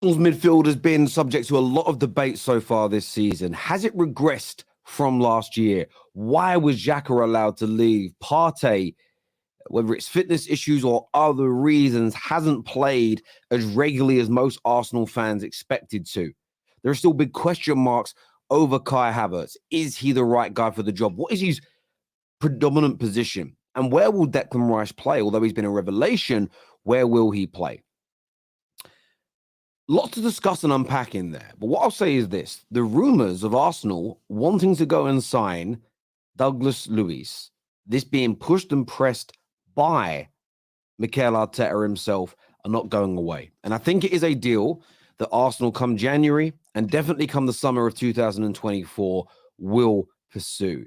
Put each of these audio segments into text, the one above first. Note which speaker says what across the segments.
Speaker 1: Arsenal's midfield has been subject to a lot of debate so far this season. Has it regressed from last year? Why was Xhaka allowed to leave? Partey, whether it's fitness issues or other reasons, hasn't played as regularly as most Arsenal fans expected to. There are still big question marks over Kai Havertz. Is he the right guy for the job? What is his predominant position? And where will Declan Rice play? Although he's been a revelation, where will he play? Lots to discuss and unpack in there. But what I'll say is this. The rumours of Arsenal wanting to go and sign Douglas Luiz, this being pushed and pressed by Mikel Arteta himself, are not going away. And I think it is a deal that Arsenal come January and definitely come the summer of 2024 will pursue.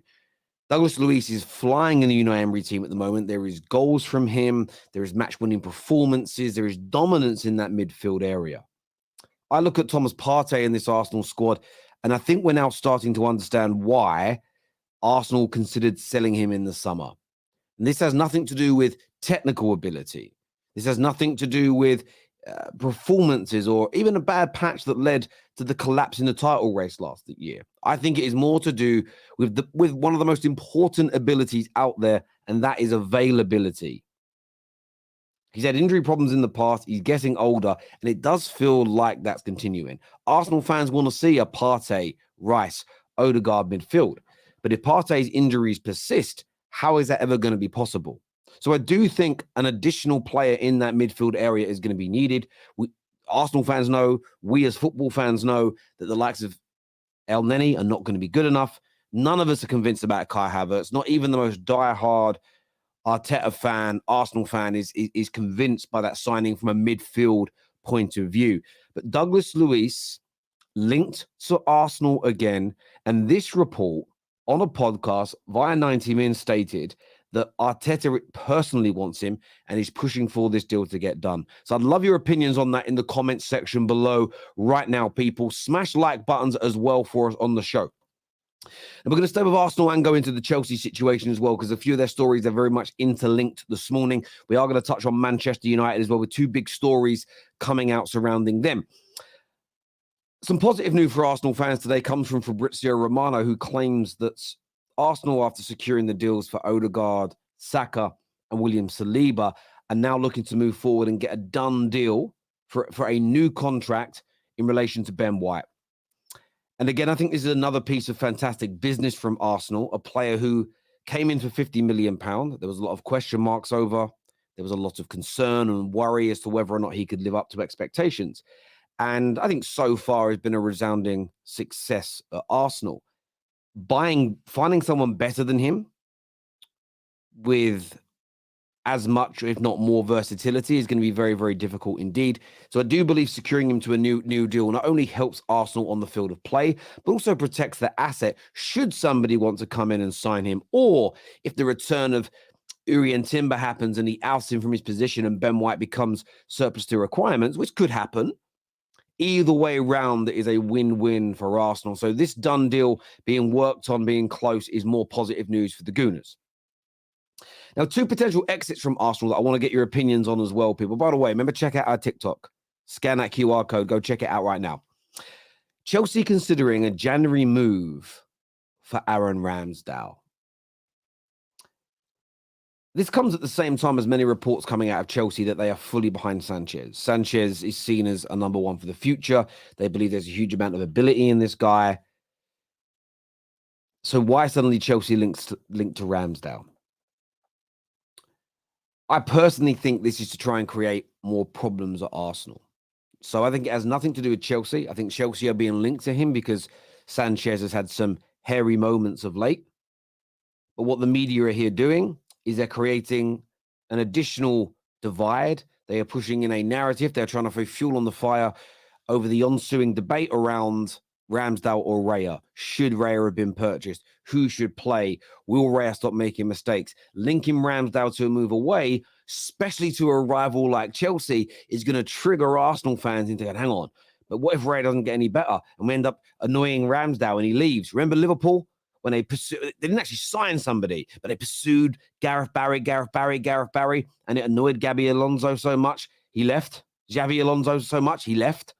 Speaker 1: Douglas Luiz is flying in the Unai Emery team at the moment. There is goals from him. There is match-winning performances. There is dominance in that midfield area. I look at Thomas Partey in this Arsenal squad, and I think we're now starting to understand why Arsenal considered selling him in the summer. And this has nothing to do with technical ability. This has nothing to do with performances or even a bad patch that led to the collapse in the title race last year. I think it is more to do with one of the most important abilities out there, and that is availability. He's had injury problems in the past. He's getting older, and it does feel like that's continuing. Arsenal fans want to see a Partey, Rice, Odegaard midfield. But if Partey's injuries persist, how is that ever going to be possible? So I do think an additional player in that midfield area is going to be needed. Arsenal fans know, we as football fans know, that the likes of El Neni are not going to be good enough. None of us are convinced about Kai Havertz. Not even the most diehard Arteta fan, Arsenal fan is convinced by that signing from a midfield point of view. But Douglas Luiz linked to Arsenal again, and this report on a podcast via 90 Min stated that Arteta personally wants him and is pushing for this deal to get done. So I'd love your opinions on that in the comments section below right now, people. Smash like buttons as well for us on the show. And we're going to stay with Arsenal and go into the Chelsea situation as well, because a few of their stories are very much interlinked this morning. We are going to touch on Manchester United as well, with two big stories coming out surrounding them. Some positive news for Arsenal fans today comes from Fabrizio Romano, who claims that Arsenal, after securing the deals for Odegaard, Saka, and William Saliba, are now looking to move forward and get a done deal for a new contract in relation to Ben White. And again, I think this is another piece of fantastic business from Arsenal, a player who came in for £50 million. There was a lot of question marks over. There was a lot of concern and worry as to whether or not he could live up to expectations. And I think so far has been a resounding success at Arsenal. Finding someone better than him with as much, if not more, versatility is going to be very, very difficult indeed. So I do believe securing him to a new deal not only helps Arsenal on the field of play, but also protects the asset should somebody want to come in and sign him, or if the return of Urian Timber happens and he outs him from his position and Ben White becomes surplus to requirements, which could happen. Either way around is a win-win for Arsenal. So this done deal being worked on, being close, is more positive news for the Gooners. Now, two potential exits from Arsenal that I want to get your opinions on as well, people. By the way, remember, check out our TikTok. Scan that QR code. Go check it out right now. Chelsea considering a January move for Aaron Ramsdale. This comes at the same time as many reports coming out of Chelsea that they are fully behind Sanchez. Sanchez is seen as a number one for the future. They believe there's a huge amount of ability in this guy. So why suddenly Chelsea linked to Ramsdale? I personally think this is to try and create more problems at Arsenal. So I think it has nothing to do with Chelsea. I think Chelsea are being linked to him because Sanchez has had some hairy moments of late. But what the media are here doing is they're creating an additional divide. They are pushing in a narrative. They're trying to throw fuel on the fire over the ensuing debate around Ramsdale or Raya. Should Raya have been purchased? Who should play? Will Raya stop making mistakes? Linking Ramsdale to a move away, especially to a rival like Chelsea, is going to trigger Arsenal fans into going, hang on, but what if Raya doesn't get any better? And we end up annoying Ramsdale and he leaves. Remember Liverpool? When they didn't actually sign somebody, but they pursued Gareth Barry, and it annoyed Xabi Alonso so much, he left. Xavi Alonso so much, he left.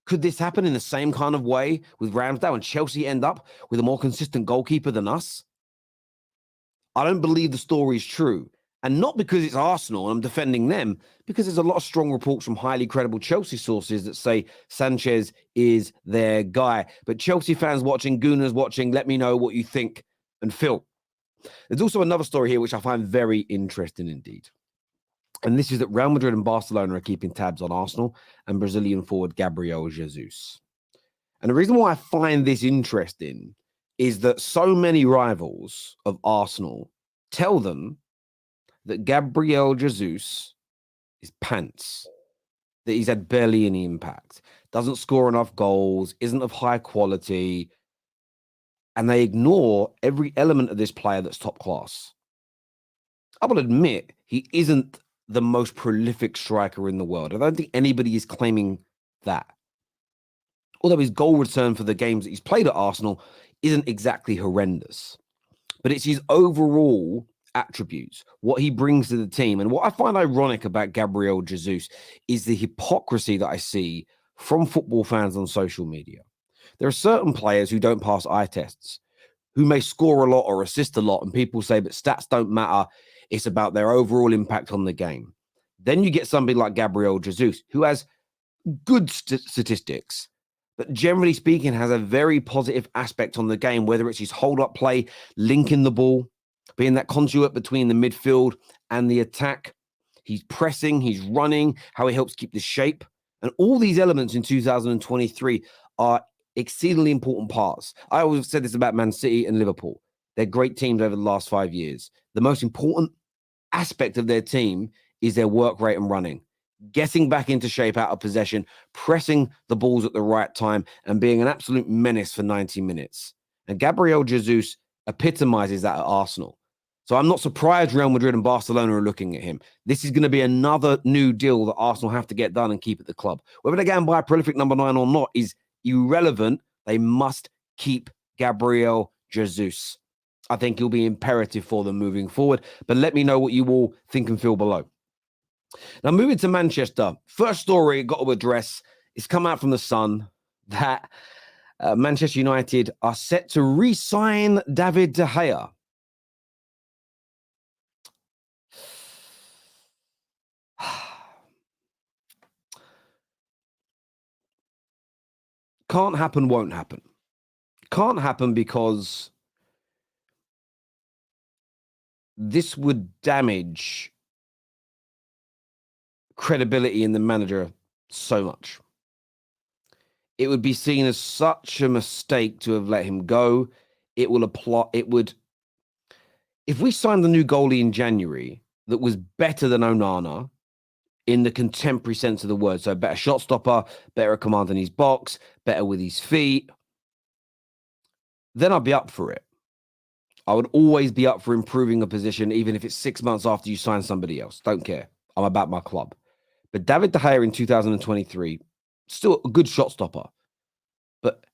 Speaker 1: Could this happen in the same kind of way with Ramsdale and Chelsea end up with a more consistent goalkeeper than us? I don't believe the story is true. And not because it's Arsenal and I'm defending them, because there's a lot of strong reports from highly credible Chelsea sources that say Sanchez is their guy. But Chelsea fans watching, Gooners watching, let me know what you think and feel. There's also another story here which I find very interesting indeed. And this is that Real Madrid and Barcelona are keeping tabs on Arsenal and Brazilian forward Gabriel Jesus. And the reason why I find this interesting is that so many rivals of Arsenal tell them that Gabriel Jesus is pants, that he's had barely any impact, doesn't score enough goals, isn't of high quality, and they ignore every element of this player that's top class. I will admit he isn't the most prolific striker in the world. I don't think anybody is claiming that. Although his goal return for the games that he's played at Arsenal isn't exactly horrendous. But it's his overall attributes, what he brings to the team. And what I find ironic about Gabriel Jesus is the hypocrisy that I see from football fans on social media. There are certain players who don't pass eye tests, who may score a lot or assist a lot, and people say, but stats don't matter. It's about their overall impact on the game. Then you get somebody like Gabriel Jesus, who has good statistics, but generally speaking, has a very positive aspect on the game, whether it's his hold-up play, linking the ball, being that conduit between the midfield and the attack. He's pressing, he's running, how he helps keep the shape. And all these elements in 2023 are exceedingly important parts. I always said this about Man City and Liverpool. They're great teams over the last 5 years. The most important aspect of their team is their work rate and running, getting back into shape out of possession, pressing the balls at the right time, and being an absolute menace for 90 minutes. And Gabriel Jesus epitomizes that at Arsenal. So I'm not surprised Real Madrid and Barcelona are looking at him. This is going to be another new deal that Arsenal have to get done and keep at the club. Whether they go and buy a prolific number 9 or not is irrelevant. They must keep Gabriel Jesus. I think he'll be imperative for them moving forward. But let me know what you all think and feel below. Now, moving to Manchester. First story got to address. It's come out from the Sun that Manchester United are set to re-sign David De Gea. Can't happen, won't happen. Can't happen because this would damage credibility in the manager so much. It would be seen as such a mistake to have let him go. It will apply. It would, if we signed the new goalie in January that was better than Onana in the contemporary sense of the word, so better shot stopper, better at command in his box, better with his feet, then I'd be up for it. I would always be up for improving a position, even if it's 6 months after you sign somebody else. Don't care. I'm about my club. But David De Gea in 2023, still a good shot stopper, but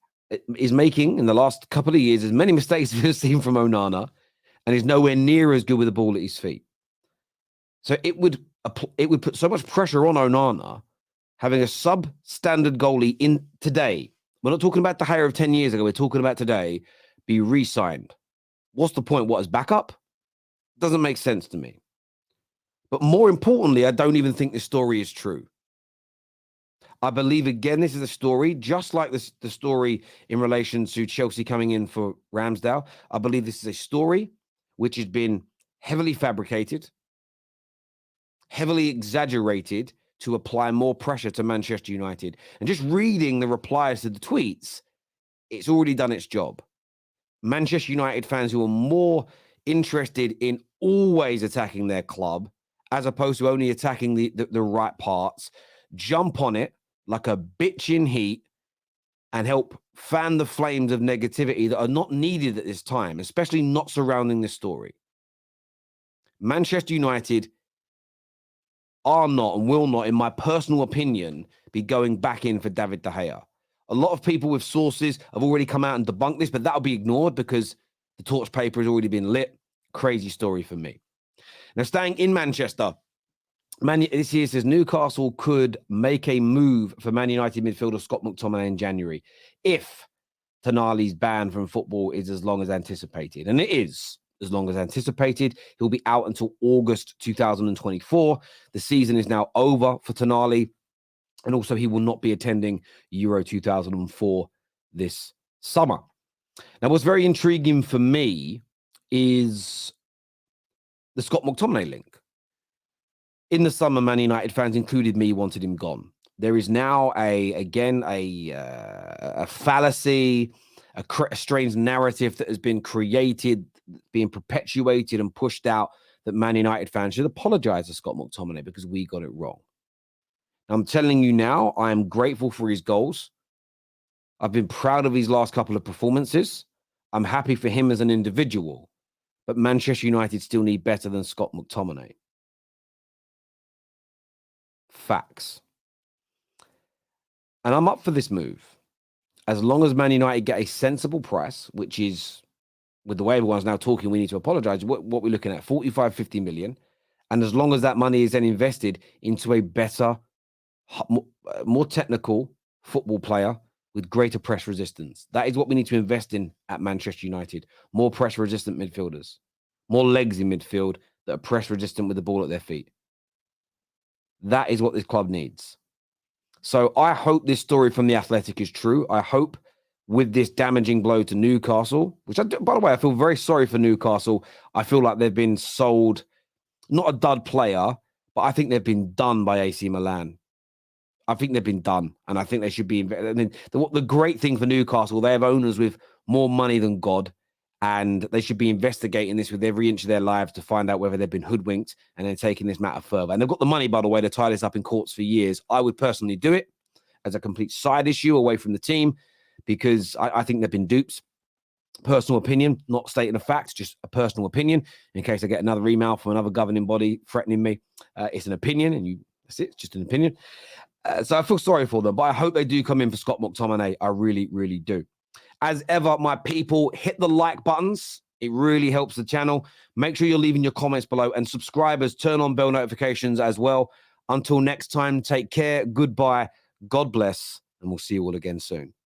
Speaker 1: is making, in the last couple of years, as many mistakes as we've seen from Onana, and is nowhere near as good with the ball at his feet. So it would put so much pressure on Onana, having a substandard goalie in today. We're not talking about De Gea of 10 years ago. We're talking about today, be re-signed. What's the point? What, as backup? Doesn't make sense to me. But more importantly, I don't even think this story is true. I believe, again, this is a story, just like the story in relation to Chelsea coming in for Ramsdale. I believe this is a story which has been heavily fabricated, heavily exaggerated to apply more pressure to Manchester United. And just reading the replies to the tweets, it's already done its job. Manchester United fans who are more interested in always attacking their club as opposed to only attacking the right parts, jump on it like a bitch in heat and help fan the flames of negativity that are not needed at this time, especially not surrounding this story. Manchester United are not and will not, in my personal opinion, be going back in for David De Gea. A lot of people with sources have already come out and debunked this, but that'll be ignored because the torch paper has already been lit. Crazy story for me. Now, staying in Manchester, This year says Newcastle could make a move for Man United midfielder Scott McTominay in January if Tonali's ban from football is as long as anticipated. And it is as long as anticipated. He'll be out until August 2024. The season is now over for Tonali. And also he will not be attending Euro 2004 this summer. Now, what's very intriguing for me is the Scott McTominay link. In the summer, Man United fans, included me, wanted him gone. There is now a fallacy, a strange narrative that has been created, being perpetuated and pushed out that Man United fans should apologize to Scott McTominay because we got it wrong. I'm telling you now, I am grateful for his goals. I've been proud of his last couple of performances. I'm happy for him as an individual, but Manchester United still need better than Scott McTominay. Facts. And I'm up for this move. As long as Man United get a sensible price, which is, with the way everyone's now talking, we need to apologize. What we're looking at, 45, 50 million. And as long as that money is then invested into a better, more technical football player with greater press resistance. That is what we need to invest in at Manchester United. More press resistant midfielders. More legs in midfield that are press resistant with the ball at their feet. That is what this club needs. So I hope this story from The Athletic is true. I hope with this damaging blow to Newcastle, which, by the way, I feel very sorry for Newcastle. I feel like they've been sold, not a dud player, but I think they've been done by AC Milan. I think they've been done, and I think they should be. I mean, the great thing for Newcastle, they have owners with more money than God, and they should be investigating this with every inch of their lives to find out whether they've been hoodwinked and then taking this matter further. And they've got the money, by the way, to tie this up in courts for years. I would personally do it as a complete side issue away from the team because I think they've been dupes. Personal opinion, not stating a fact, just a personal opinion. In case I get another email from another governing body threatening me, it's an opinion, and that's it, it's just an opinion. So I feel sorry for them, but I hope they do come in for Scott McTominay. I really, really do. As ever, my people, hit the like buttons. It really helps the channel. Make sure you're leaving your comments below, and subscribers, turn on bell notifications as well. Until next time, take care. Goodbye. God bless, and we'll see you all again soon.